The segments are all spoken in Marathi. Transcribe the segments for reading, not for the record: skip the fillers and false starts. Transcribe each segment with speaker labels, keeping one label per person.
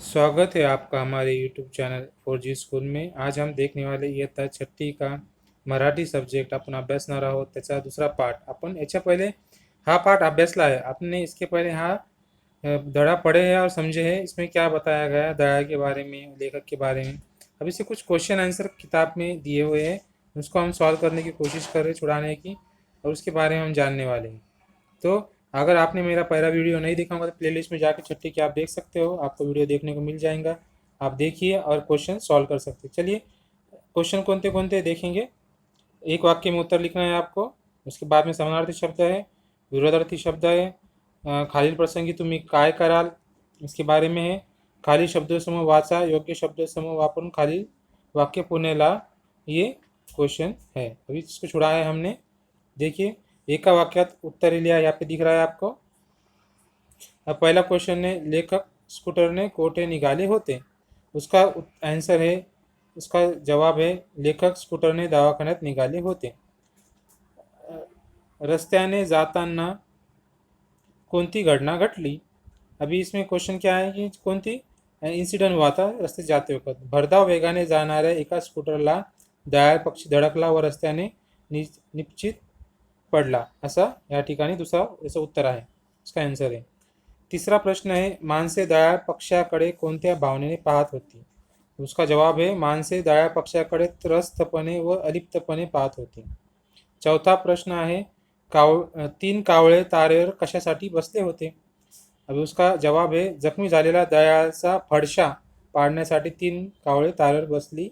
Speaker 1: स्वागत है आपका हमारे YouTube चॅनल 4G स्कूल में। आज हम देखने वाले इयत्ता छठी का मराठी सब्जेक्ट आपण अभ्यासणार आहोत। त्याचा दुसरा पाठ आपण याच्या पहले हा पाठ अभ्यासला है। आपने इसके पहले धड़ा पढ़े है और समझे है इसमें क्या बताया गया है दया के बारे में, लेखक के बारे में। अब इससे कुछ क्वेश्चन आंसर किताब में दिए हुए हैं, उसको हम सॉल्व करने की कोशिश कर रहे हैं, छुड़ाने की, और उसके बारे में हम जानने वाले हैं। तो अगर आपने मेरा पहला वीडियो नहीं देखा होगा तो प्लेलिस्ट में जाकर छठी के आप देख सकते हो, आपको वीडियो देखने को मिल जाएगा। आप देखिए और क्वेश्चन सॉल्व कर सकते हैं। चलिए क्वेश्चन कौन कौन देखेंगे। एक वाक्य में उत्तर लिखना है आपको, उसके बाद में समानार्थी शब्द है, विरोधार्थी शब्द है, खालील प्रसंगी तुम्ही काय कराल इसके बारे में है, खाली शब्दसमूह वाचा, योग्य शब्दसमूह वापरून खालील वाक्य पुणे ला, ये क्वेश्चन है। अभी इसको छुड़ाया है हमने। देखिए एका वाक्यात उत्तर लिया, यहाँ पे दिख रहा है आपको। अब पहला क्वेश्चन है, लेखक स्कूटरने कोठे निघाले होते। उसका आंसर है, उसका जवाब है, लेखक स्कूटरने दवाखान्यात निघाले होते। रस्त्याने जाताना कोणती घटना घटली। अभी इसमें क्वेश्चन क्या है कि कोणती इन्सिडेंट हुआ था रस्ते जाते वक्त। भरधाव वेगाने जाणाऱ्या एका स्कूटरला दयाळ पक्षी धडकला व रस्त्याने निश्चित पडला, असा या ठिकाणी दूसरा याचं उत्तर आहे, इसका आन्सर आहे। तीसरा प्रश्न है, माणसे दयाळ पक्षाकडे कोणत्या भावनेने पाहत होती। उसका जवाब है, माणसे दयाळ पक्षाकडे त्रस्तपणे व अलिप्तपणे पाहत होती। चौथा प्रश्न आहे, तीन कावळे तारेवर कशासाठी बसले होते। अभी उसका जवाब है, जखमी झालेला दयाळचा फडशा पाड़ण्यासाठी तीन कावळे तारेवर बसली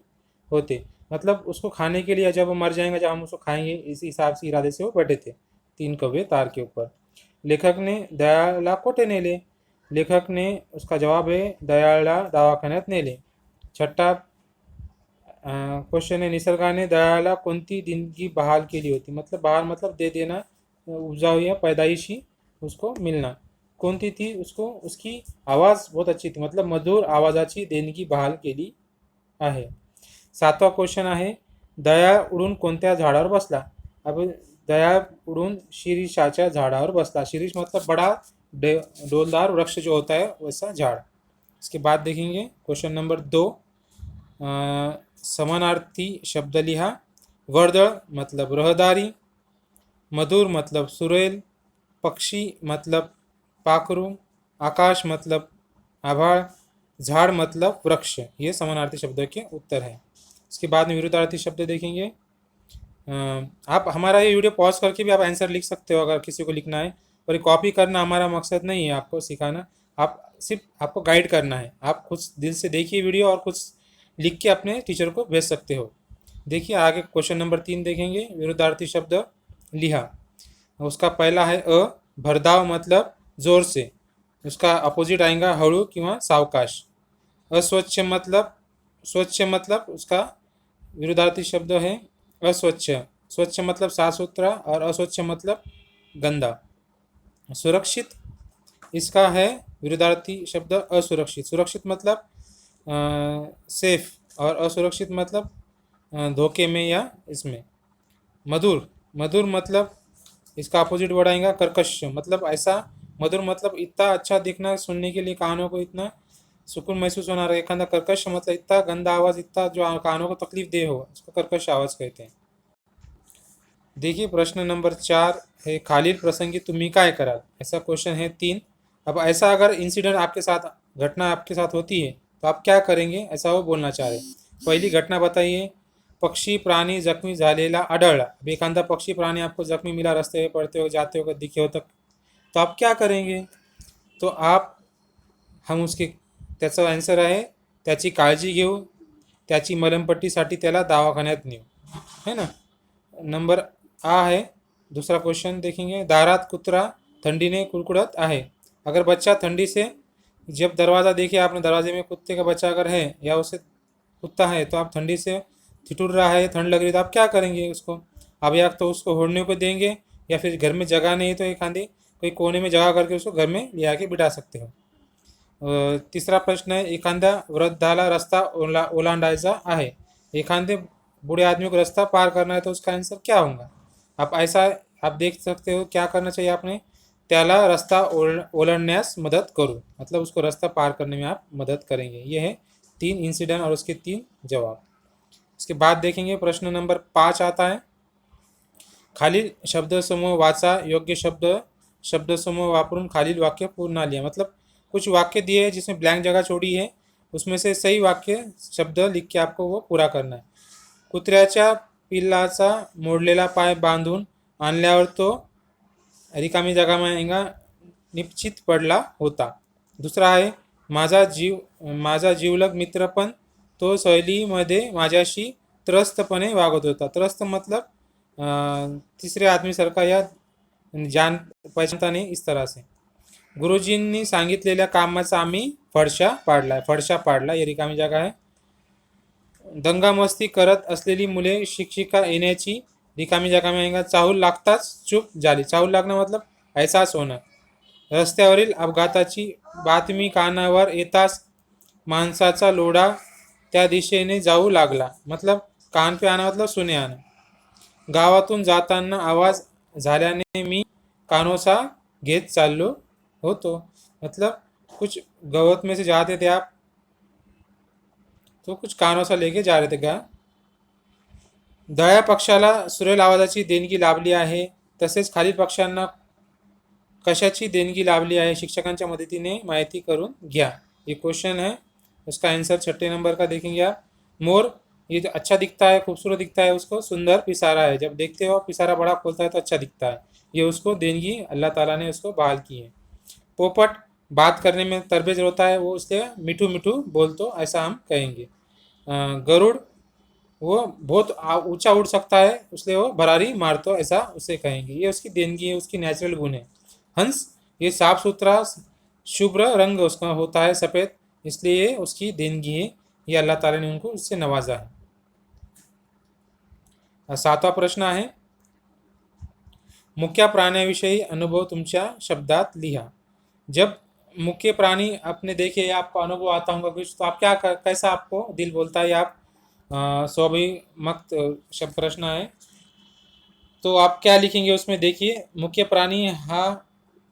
Speaker 1: होते। मतलब उसको खाने के लिए, जब वो मर जाएंगे, जब हम उसको खाएंगे, इसी हिसाब से इरादे से वो बैठे थे तीन कौवे तार के ऊपर। लेखक ने दयाळला कोठे नेले। लेखक ने, उसका जवाब है, दयाळला दवाखान्यात नेले। छठा क्वेश्चन है, निसर्गाने दयाळला कोणती देणगी बहाल केली होती। मतलब बहाल मतलब दे देना, उपजाऊ या पैदाइशी उसको मिलना। कोणती थी, उसको उसकी आवाज़ बहुत अच्छी थी, मतलब मधुर आवाजाची देणगी बहाल केली आहे। सातवा क्वेश्चन आहे, दयाळ उडून कोणत्या झाडावर बसला। अब दयाळ उडून शीरीषाच्या झाडावर बसला। शीरीष मतलब बड़ा डोलदार वृक्ष जो होता है वैसा झाड़। इसके बाद देखेंगे क्वेश्चन नंबर 2, समानार्थी शब्द लिहा। वर्दळ मतलब रहदारी, मधुर मतलब सुरेल, पक्षी मतलब पाखरू, आकाश मतलब आभाळ, झाड़ मतलब वृक्ष। ये समानार्थी शब्दों के उत्तर हैं। इसके बाद में विरुद्धार्थी शब्द देखेंगे। आप हमारा ये वीडियो पॉज करके भी आप आंसर लिख सकते हो अगर किसी को लिखना है, और ये कॉपी करना हमारा मकसद नहीं है आपको सिखाना, आप सिर्फ आपको गाइड करना है। आप खुद दिल से देखिए वीडियो और कुछ लिख के अपने टीचर को भेज सकते हो। देखिए आगे क्वेश्चन नंबर 3 देखेंगे, विरुद्धार्थी शब्द लिहा। उसका पहला है अ, भरधाव मतलब जोर से, उसका अपोजिट आएगा हळू किंवा सावकाश। अस्वच्छ मतलब उसका विरुद्धार्थी शब्द है अस्वच्छ। स्वच्छ मतलब साफ सुथरा और अस्वच्छ मतलब गंदा। सुरक्षित, इसका है विरुद्धार्थी शब्द असुरक्षित। सुरक्षित मतलब सेफ, और असुरक्षित मतलब धोखे में या इसमें। मधुर मतलब इसका अपोजिट वर्ड आएगा कर्कश, मतलब ऐसा। मधुर मतलब इतना अच्छा दिखना, सुनने के लिए कानों को इतना सुकून महसूस होना रहे। एखादा कर्कश मतलब इतना गंदा आवाज़, इतना जो कानों को तकलीफ दे हो, उसको कर्कश आवाज़ कहते हैं। देखिए प्रश्न नंबर 4 है, खालील प्रसंगी तुम्ही काय कराल। ऐसा क्वेश्चन है 3। अब ऐसा अगर इंसिडेंट आपके साथ, घटना आपके साथ होती है तो आप क्या करेंगे, ऐसा वो बोलना चाह रहे। पहली घटना बताइए, पक्षी प्राणी जखमी झालेला आढळला। अब एखादा पक्षी प्राणी आपको जख्मी मिला, रास्ते में पड़ते हो, जाते हो, दिखे हो तक, तो आप क्या करेंगे। तो हम उसके, त्याचा आन्सर आहे, त्याची काळजी घेऊ, त्याची मलमपट्टीसाठी त्याला दवाखान्यात नेऊ, है ना। नंबर आ है दूसरा क्वेश्चन देखेंगे, दारात कुत्रा ठंडीने कुड़कुड़ात आहे। अगर बच्चा ठंडी से, जब दरवाज़ा देखिए आपने, दरवाजे में कुत्ते का बच्चा अगर है या उसे कुत्ता है, तो आप ठंडी से ठिठुर रहा है, ठंड लग रही, तो आप क्या करेंगे उसको। अब या तो उसको ओढ़ने को देंगे, या फिर घर में जगह नहीं तो एक आंधी कोई कोने में जगह करके उसको घर में ले आके बिठा सकते हो। तीसरा प्रश्न है, एखाद्या वृद्धाला रस्ता ओलांडायचा आहे। एखादे बूढ़े आदमी को रास्ता पार करना है, तो उसका आंसर क्या होगा। आप ऐसा आप देख सकते हो क्या करना चाहिए आपने। त्याला रास्ता ओलंडण्यास मदद करूँ, मतलब उसको रास्ता पार करने में आप मदद करेंगे। ये है 3 इंसिडेंट और उसके 3 जवाब। इसके बाद देखेंगे प्रश्न नंबर 5 आता है, खालील शब्दसमूह वाचा, योग्य शब्दसमूह वापरून खालील वाक्य पूर्ण लिहा। मतलब कुछ वाक्य दिए हैं जिसमें ब्लैंक जगह छोड़ी है, उसमें से सही वाक्य शब्द लिख के आपको वो पूरा करना है। कुत्र्याच्या पिल्लाचा मोडलेला पाय बांधून आणल्यावर तो रिकामी जागा मागेंगा निश्चित पडला होता। दूसरा आहे, माझा जीवलग मित्र पण तो सहलीमध्ये माझ्याशी त्रस्तपणे वागत होता। त्रस्त मतलब तीसरे आदमी सारखा या जान पहचानता नहीं, इस तरह से। गुरुजींनी सांगितलेल्या कामाचा आम्ही फडशा पाडला, ये रिकामी जागा आहे। दंगामस्ती करत असलेली मुले शिक्षिका येण्याची रिकामी जागा में चाहूल लागताच चूप झाली। चाहूल लागणं मतलब एहसास होणं। रस्त्यावरील अपघाताची बातमी कानावर येताच माणसाचा लोढा त्या दिशेने जाऊ लागला, मतलब कान पे आना मतलब सुने आना। गावातून जाताना आवाज झाल्याने मी कानोसा घेत चाललो होतो, मतलब कुछ गवत में से जाते थे आप, तो कुछ कानोसा लेके जा रहे थे का। दळ्या पक्षाला सुरेल आवाजाची देणगी लाभली आहे, तसेच खालील पक्षांना कशाची देणगी लाभली आहे शिक्षकांच्या मदतीने माहिती करून घ्या। ये क्वेश्चन है, उसका आंसर 6 नंबर का देखेंगे आप। मोर ये जो अच्छा दिखता है, खूबसूरत दिखता है, उसको सुंदर पिसारा है। जब देखते हो पिसारा बड़ा खोलता है तो अच्छा दिखता है, ये उसको देणगी अल्लाह ताला ने उसको बहाल की है। पोपट बात करने में तरबेज होता है, वो उससे मिठू मिठू बोलतो, ऐसा हम कहेंगे। गरुड़ वो बहुत ऊंचा उड़ सकता है, इसलिए वो भरारी मारतो, ऐसा उसे कहेंगे। ये उसकी देनगी है, उसकी नेचुरल गुण है। हंस ये साफ सुथरा शुभ्र रंग उसका होता है, सफ़ेद, इसलिए ये उसकी देनगी है, ये अल्लाह ताला ने उनको उससे नवाजा है। 7वां प्रश्न आहे, मुख्य प्राण्याविषयी अनुभव तुमच्या शब्दात लिहा। जब मुख्य प्राणी आपने देखे, आपको अनुभव आता होगा कुछ, तो आप क्या कैसा आपको दिल बोलता है, आप स्वाभिमत शब्द प्रश्न है, तो आप क्या लिखेंगे उसमें। देखिए, मुख्य प्राणी हा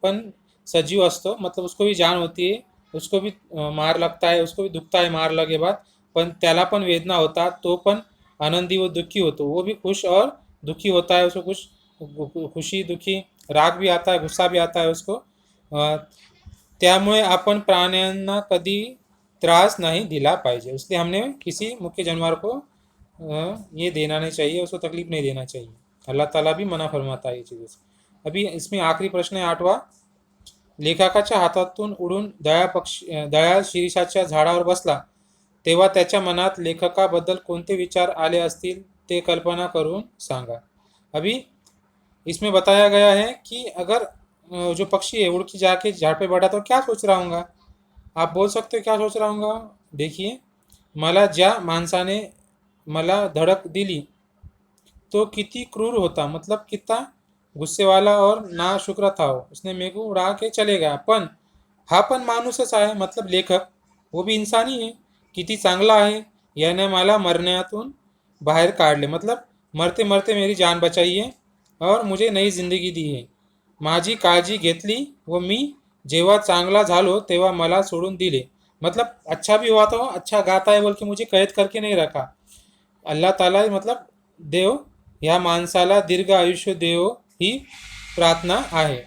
Speaker 1: पण सजीव असतो, मतलब उसको भी जान होती है, उसको भी मार लगता है, उसको भी दुखता है मार लगे बाद, पण त्याला पण वेदना होता, तो पण आनंदी व दुखी होतो, वो भी खुश और दुखी होता है, उसको कुछ खुशी दुखी राग भी आता है, गुस्सा भी आता है उसको। त्यामुळे आपण प्राण्यांना कधी त्रास नहीं दिला पाहिजे, इसलिए हमने किसी मुख्य जानवर को ये देना नहीं चाहिए, उसको तकलीफ नहीं देना चाहिए। अल्लाह ताला भी मना फरमाता है ये चीज़ों से। अभी इसमें आखिरी प्रश्न है 8वां, लेखकाच्या हातातून उडून दयाळ शिरीषाच्या झाडावर बसला तेव्हा त्याच्या मनात लेखकाबद्दल कोणते विचार आले असतील ते कल्पना करून सांगा। अभी इसमें बताया गया है कि अगर जो पक्षी है उड़ के जाके झाड़ पे बैठा तो क्या सोच रहा होगा, आप बोल सकते हो क्या सोच रहा होगा। देखिए, मला ज्या माणसाने मला धडक दिली तो किती क्रूर होता, मतलब कितना गुस्से वाला और ना शुक्र था वो, उसने मेरे को उड़ा के चले गया, पण हा पण माणूसच आहे, मतलब लेखक वो भी इंसानी है, किती चांगला आहे, याने मला मरण्यातून बाहेर काढले, मतलब मरते मरते मेरी जान बचाई है और मुझे नई जिंदगी दी है, माझी काळजी घेतली व मी जेव्हा चांगला झालो तेव्हा मला सोडून दिले, मतलब अच्छा भी हुआ तो अच्छा गाता है बोल के मुझे कैद करके नहीं रखा। अल्लाह ताला मतलब देव या माणसाला दीर्घ आयुष्य देव ही प्रार्थना आहे।